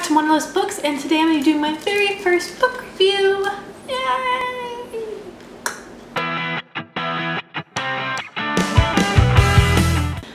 back to Wanderlust Books, and today I'm going to be doing my very first book review. Yay!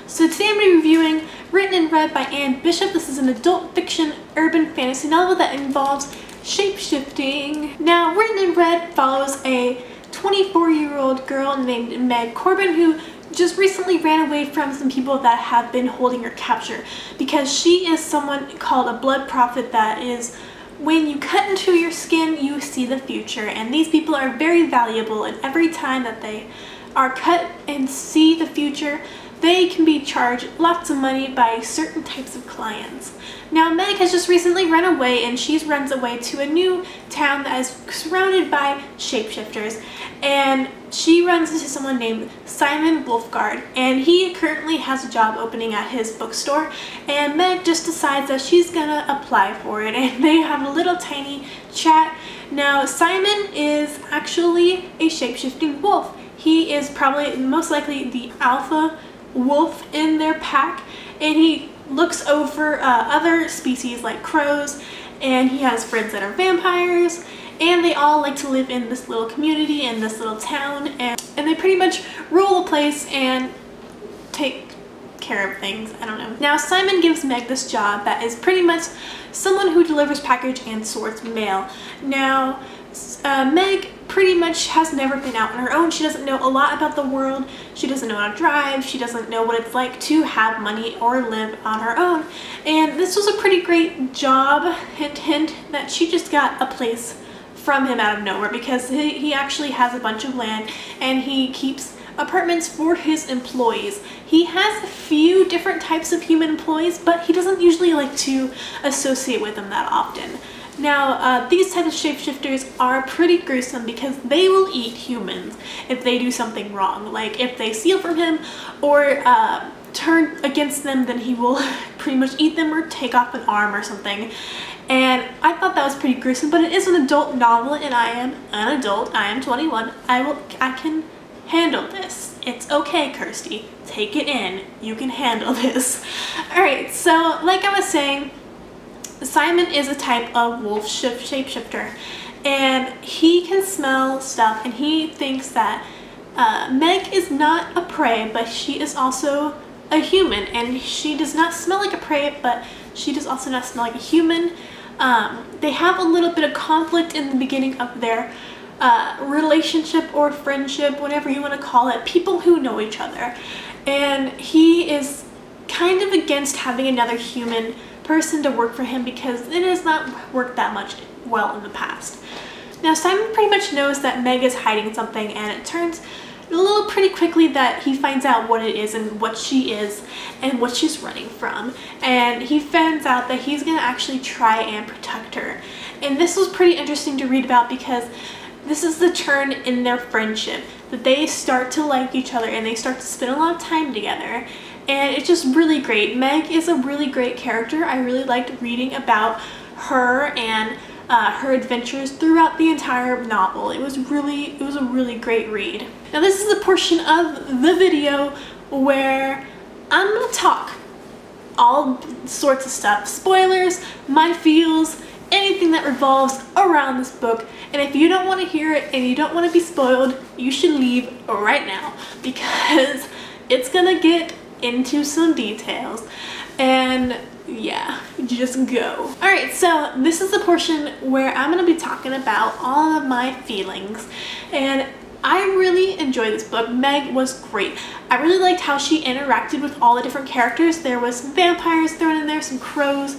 So today I'm going to be reviewing Written and Read by Anne Bishop. This is an adult fiction urban fantasy novel that involves shape-shifting. Now, Written and Read follows a 24-year-old girl named Meg Corbin who just recently ran away from some people that have been holding her capture because she is someone called a blood prophet. That is, when you cut into your skin, you see the future, and these people are very valuable, and every time that they are cut and see the future, they can be charged lots of money by certain types of clients. Now, Meg has just recently run away, and she runs away to a new town that is surrounded by shapeshifters, and she runs into someone named Simon Wolfgard, and he currently has a job opening at his bookstore, and Meg just decides that she's gonna apply for it, and they have a little tiny chat. Now, Simon is actually a shapeshifting wolf. He is probably most likely the alpha wolf in their pack, and he looks over other species like crows, and he has friends that are vampires, and they all like to live in this little community in this little town, and they pretty much rule the place and take care of things. I don't know. Now, Simon gives Meg this job that is pretty much someone who delivers package and sorts mail. Now, Meg pretty much has never been out on her own. She doesn't know a lot about the world. She doesn't know how to drive. She doesn't know what it's like to have money or live on her own. And this was a pretty great job, hint hint, that she just got a place from him out of nowhere, because he actually has a bunch of land and he keeps apartments for his employees. He has a few different types of human employees, but he doesn't usually like to associate with them that often. Now, these types of shapeshifters are pretty gruesome because they will eat humans if they do something wrong. Like, if they steal from him or turn against them, then he will pretty much eat them or take off an arm or something. And I thought that was pretty gruesome, but it is an adult novel, and I am an adult. I am 21. I can handle this. It's okay, Kirsty. Take it in. You can handle this. Alright, so like I was saying, Simon is a type of wolf shapeshifter, and he can smell stuff, and he thinks that Meg is not a prey, but she is also a human, and she does not smell like a prey, but she does also not smell like a human. They have a little bit of conflict in the beginning of their relationship or friendship, whatever you want to call it, people who know each other, and he is kind of against having another human person to work for him because it has not worked that much well in the past. Now, Simon pretty much knows that Meg is hiding something, and it turns a little pretty quickly that he finds out what it is and what she is and what she's running from, and he finds out that he's gonna actually try and protect her. And this was pretty interesting to read about because this is the turn in their friendship, that they start to like each other and they start to spend a lot of time together, and it's just really great. Meg is a really great character. I really liked reading about her and her adventures throughout the entire novel. It was a really great read. Now, this is the portion of the video where I'm gonna talk all sorts of stuff. Spoilers, my feels, anything that revolves around this book. And if you don't want to hear it and you don't want to be spoiled, you should leave right now, because it's gonna get into some details, and yeah, just go. Alright, so this is the portion where I'm going to be talking about all of my feelings, and I really enjoyed this book. Meg was great. I really liked how she interacted with all the different characters. There was some vampires thrown in there, some crows,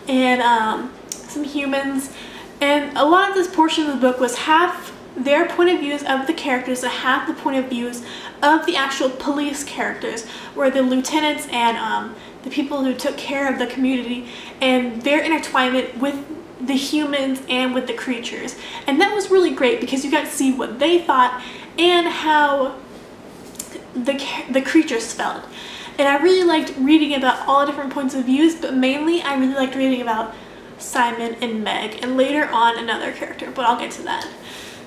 and some humans, and a lot of this portion of the book was half their point of views of the characters and half the point of views of the actual police characters, where the lieutenants and the people who took care of the community, and their intertwinement with the humans and with the creatures. And that was really great because you got to see what they thought and how the creatures felt. And I really liked reading about all the different points of views, but mainly I really liked reading about Simon and Meg, and later on another character, but I'll get to that.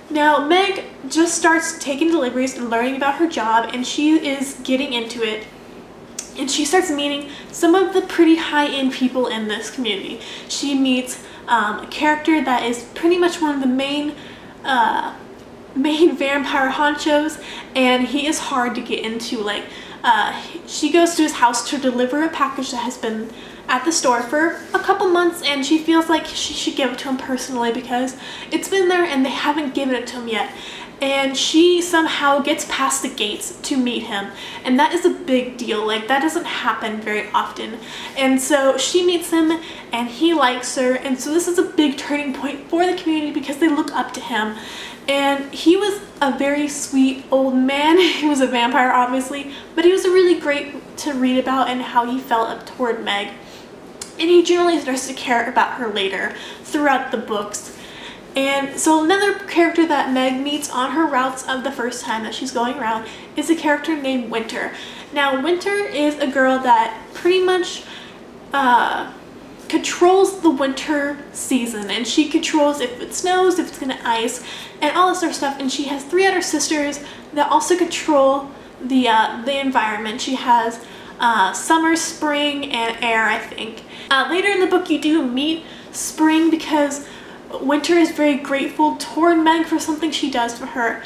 Now, Meg just starts taking deliveries and learning about her job, and she is getting into it. and she starts meeting some of the pretty high-end people in this community. She meets a character that is pretty much one of the main vampire honchos, and he is hard to get into. Like, she goes to his house to deliver a package that has been at the store for a couple months, and she feels like she should give it to him personally because it's been there and they haven't given it to him yet. And she somehow gets past the gates to meet him, and that is a big deal. Like, that doesn't happen very often. And so she meets him and he likes her, and so this is a big turning point for the community because they look up to him. And he was a very sweet old man. He was a vampire, obviously, but he was really great to read about and how he felt up toward Meg. And he generally starts to care about her later throughout the books. And so another character that Meg meets on her routes of the first time that she's going around is a character named Winter. Now, Winter is a girl that pretty much controls the winter season, and she controls if it snows, if it's gonna ice, and all this sort of stuff. And she has 3 other sisters that also control the environment. She has summer, spring, and air, I think. Later in the book you do meet Spring because Winter is very grateful toward Meg for something she does for her,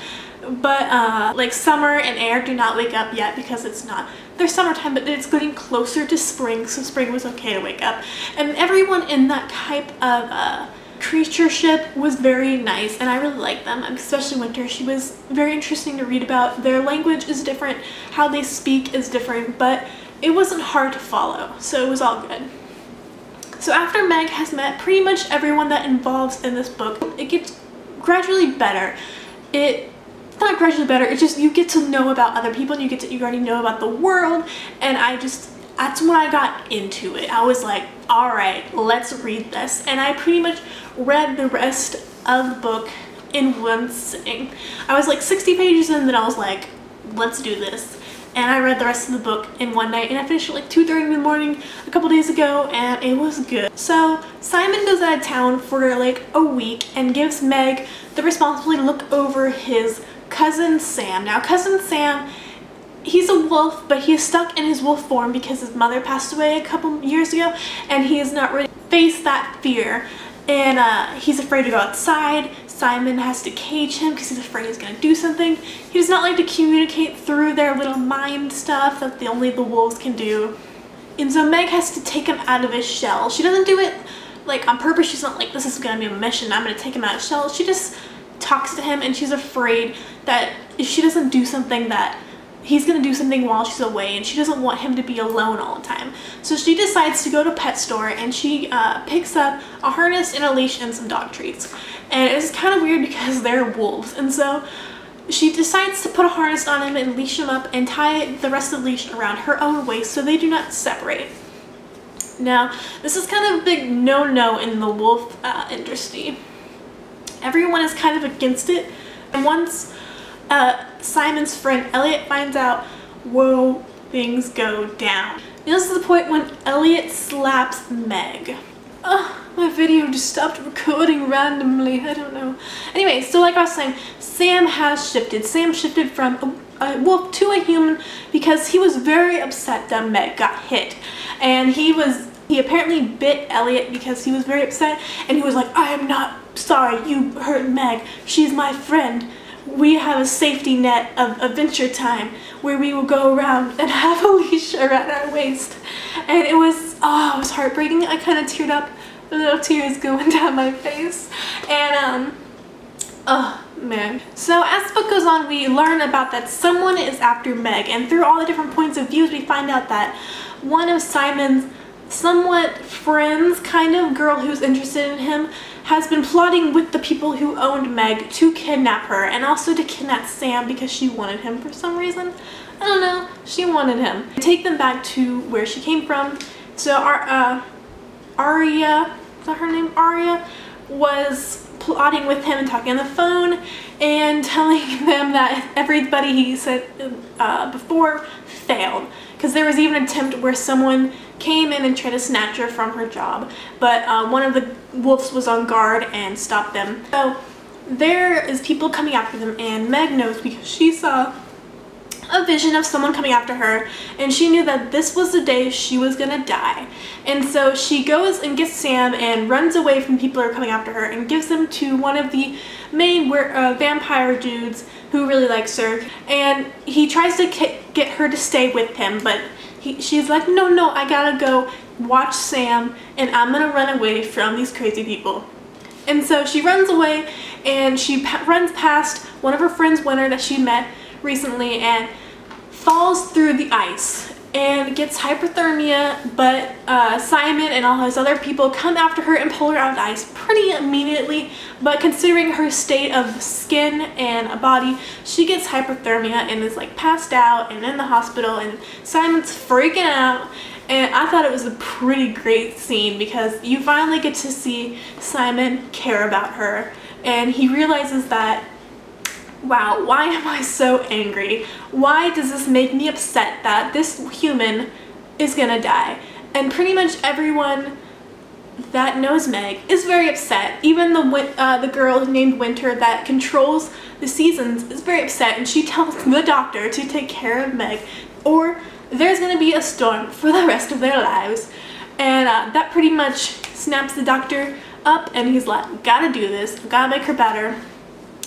but like Summer and Air do not wake up yet because it's not their summertime, but it's getting closer to spring, so Spring was okay to wake up. And everyone in that type of creatureship was very nice, and I really liked them, especially Winter. She was very interesting to read about. Their language is different, how they speak is different, but it wasn't hard to follow, so it was all good. So after Meg has met pretty much everyone that involves in this book, it gets gradually better. It's not gradually better, it's just you get to know about other people, and you already know about the world, and that's when I got into it. I was like, alright, let's read this. And I pretty much read the rest of the book in one sitting. I was like 60 pages in, then I was like, let's do this. And I read the rest of the book in one night, and I finished at like 2:30 in the morning a couple days ago, and it was good. So Simon goes out of town for like a week and gives Meg the responsibility to look over his cousin Sam. Now, cousin Sam, he's a wolf, but he is stuck in his wolf form because his mother passed away a couple years ago, and he has not really faced that fear. And he's afraid to go outside. Simon has to cage him because he's afraid he's going to do something. He does not like to communicate through their little mind stuff that only the wolves can do. And so Meg has to take him out of his shell. She doesn't do it like on purpose. She's not like, this is going to be a mission, I'm going to take him out of his shell. She just talks to him, and she's afraid that if she doesn't do something that he's going to do something while she's away, and she doesn't want him to be alone all the time. So she decides to go to a pet store, and she picks up a harness and a leash and some dog treats. And it's kind of weird because they're wolves, and so she decides to put a harness on him and leash him up and tie the rest of the leash around her own waist so they do not separate. Now, this is kind of a big no-no in the wolf industry. Everyone is kind of against it, and once Simon's friend Elliot finds out, whoa, things go down. And this is the point when Elliot slaps Meg. My video just stopped recording randomly, I don't know. Anyway, so like I was saying, Sam has shifted. Sam shifted from a wolf to a human because he was very upset that Meg got hit. And he apparently bit Elliot because he was very upset, and he was like, I am not sorry you hurt Meg. She's my friend. We have a safety net of Adventure Time where we will go around and have a leash around our waist. And it was heartbreaking. I kind of teared up, little tears going down my face. And oh man. So as the book goes on, we learn about that someone is after Meg, and through all the different points of views we find out that one of Simon's somewhat friends, kind of girl who's interested in him, has been plotting with the people who owned Meg to kidnap her, and also to kidnap Sam because she wanted him for some reason. I don't know, she wanted him. Take them back to where she came from. So Arya, is that her name? Arya was plotting with him and talking on the phone and telling them that everybody he said before failed. Because there was even an attempt where someone came in and tried to snatch her from her job, but one of the wolves was on guard and stopped them. So there is people coming after them, and Meg knows because she saw a vision of someone coming after her, and she knew that this was the day she was gonna die. And so she goes and gets Sam and runs away from people who are coming after her and gives them to one of the main vampire dudes who really likes her, and he tries to get her to stay with him, but she's like, no, I gotta go watch Sam and I'm gonna run away from these crazy people. And so she runs away, and she runs past one of her friends, Winter, that she met recently, and falls through the ice and gets hypothermia, but Simon and all his other people come after her and pull her out of the ice pretty immediately. But considering her state of skin and body, she gets hypothermia and is like passed out and in the hospital, and Simon's freaking out. And I thought it was a pretty great scene because you finally get to see Simon care about her, and he realizes that, wow, why am I so angry? Why does this make me upset that this human is gonna die? And pretty much everyone that knows Meg is very upset. Even the girl named Winter that controls the seasons is very upset, and she tells the doctor to take care of Meg, or there's gonna be a storm for the rest of their lives. And that pretty much snaps the doctor up, and he's like, gotta do this, gotta make her better.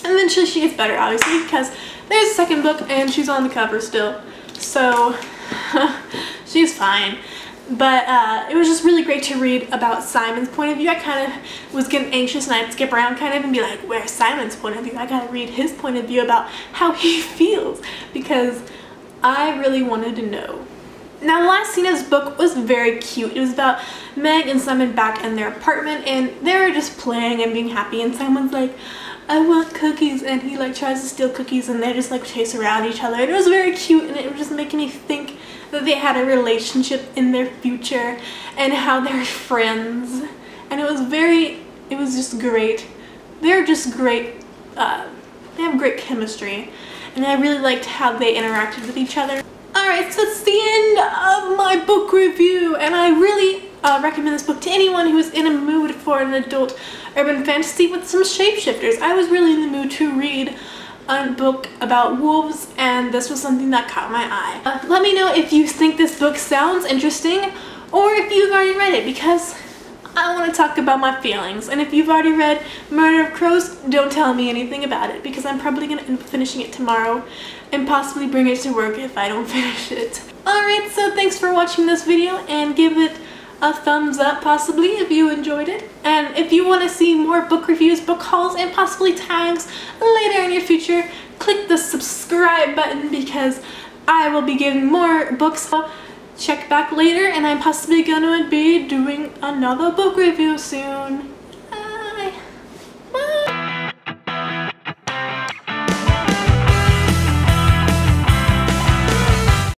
And eventually she gets better, obviously, because there's a second book and she's on the cover still, so she's fine. But it was just really great to read about Simon's point of view. I kind of was getting anxious, and I'd skip around kind of and be like, where's Simon's point of view? I gotta read his point of view about how he feels, because I really wanted to know. Now, the last scene of this book was very cute. It was about Meg and Simon back in their apartment, and they were just playing and being happy, and Simon's like, I want cookies, and he like tries to steal cookies, and they just like chase around each other, and it was very cute, and it was just making me think that they had a relationship in their future and how they're friends, and it was just great. They're just great. They have great chemistry, and I really liked how they interacted with each other. Alright, so it's the end of my book review, and I really recommend this book to anyone who is in a mood for an adult urban fantasy with some shapeshifters. I was really in the mood to read a book about wolves, and this was something that caught my eye. Let me know if you think this book sounds interesting, or if you've already read it, because I want to talk about my feelings. And if you've already read Murder of Crows, don't tell me anything about it, because I'm probably going to end up finishing it tomorrow and possibly bring it to work if I don't finish it. Alright, so thanks for watching this video, and give it a thumbs up possibly if you enjoyed it. And if you want to see more book reviews, book hauls, and possibly tags later in your future, click the subscribe button, because I will be giving more books. So check back later, and I'm possibly going to be doing another book review soon.